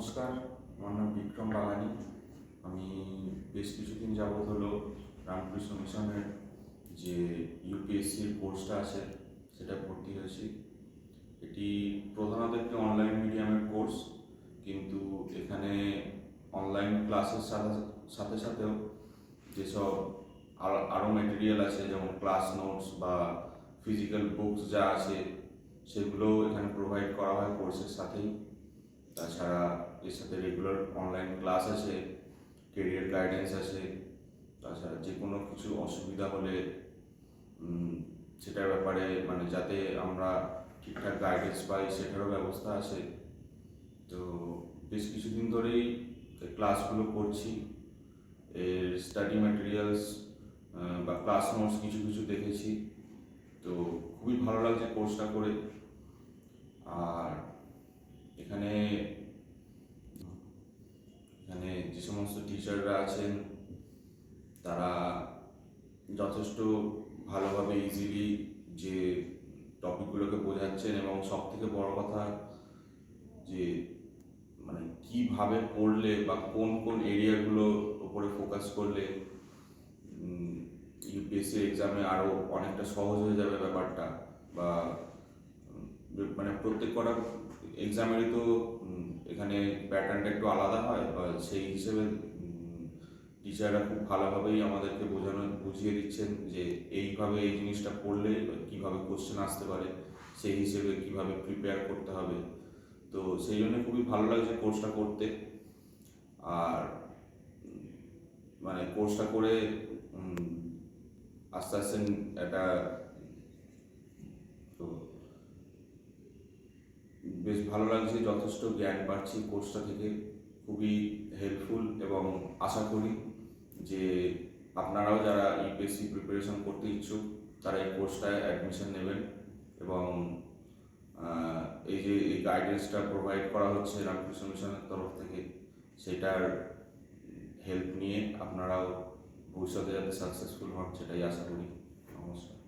নমস্কার, আমার নাম বিক্রম বাগানি। আমি বেশ কিছুদিন যাবৎ হলো রামকৃষ্ণ মিশনের যে ইউপিএসসির কোর্সটা আছে সেটা ভর্তি হয়েছি। এটি প্রধানত একটি অনলাইন মিডিয়ামের কোর্স, কিন্তু এখানে অনলাইন ক্লাসের সাথে সাথেও যেসব আরও মেটেরিয়াল আছে, যেমন ক্লাস নোটস বা ফিজিক্যাল বুকস যা আছে সেগুলো এখানে প্রোভাইড করা হয় কোর্সের সাথেই। তাছাড়া এর সাথে রেগুলার অনলাইন ক্লাস আছে, কেরিয়ার গাইডেন্স আছে। তাছাড়া যে কোনো কিছু অসুবিধা হলে সেটার ব্যাপারে যাতে আমরা ঠিকঠাক গাইডেন্স পাই সেটারও ব্যবস্থা আছে। তো বেশ কিছুদিন ধরেই ক্লাসগুলো করছি। এর স্টাডি ম্যাটেরিয়ালস বা ক্লাস নোটস কিছু কিছু দেখেছি, তো খুবই ভালো লাগছে কোর্সটা করে। আর এখানে এখানে যে সমস্ত টিচাররা আছেন তারা যথেষ্ট ভালোভাবে ইজিলি যে টপিকগুলোকে বোঝাচ্ছেন, এবং সব থেকে বড় কথা যে কিভাবে পড়লে বা কোন কোন এরিয়াগুলোর উপরে ফোকাস করলে ইউপিএসসি এক্সামে আরও অনেকটা সহজ হয়ে যাবে ব্যাপারটা। বা প্রত্যেক কটা এক্সামেরই তো এখানে প্যাটার্নটা একটু আলাদা হয়, বা সেই হিসেবে টিচাররা খুব ভালোভাবেই আমাদেরকে বুঝিয়ে দিচ্ছেন যে এইভাবে এই জিনিসটা পড়লে কীভাবে কোশ্চেন আসতে পারে, সেই হিসেবে কীভাবে প্রিপেয়ার করতে হবে। তো সেই জন্য খুবই ভালো লাগছে কোর্সটা করতে। আর কোর্সটা করে আস্তে আস্তে একটা তো বেশ ভালো লাগছে, যথেষ্ট জ্ঞান পাচ্ছি কোর্সটা থেকে, খুবই হেল্পফুল। এবং আশা করি যে আপনারাও যারা ইউপিএসসি প্রিপারেশন করতে ইচ্ছুক তারা এই কোর্সটায় অ্যাডমিশন নেবেন, এবং এই যে এই গাইডেন্সটা প্রোভাইড করা হচ্ছে রামকৃষ্ণ মিশনের তরফ থেকে, সেটার হেল্প নিয়ে আপনারাও ভবিষ্যতে যাতে সাকসেসফুল হন সেটাই আশা করি। নমস্কার।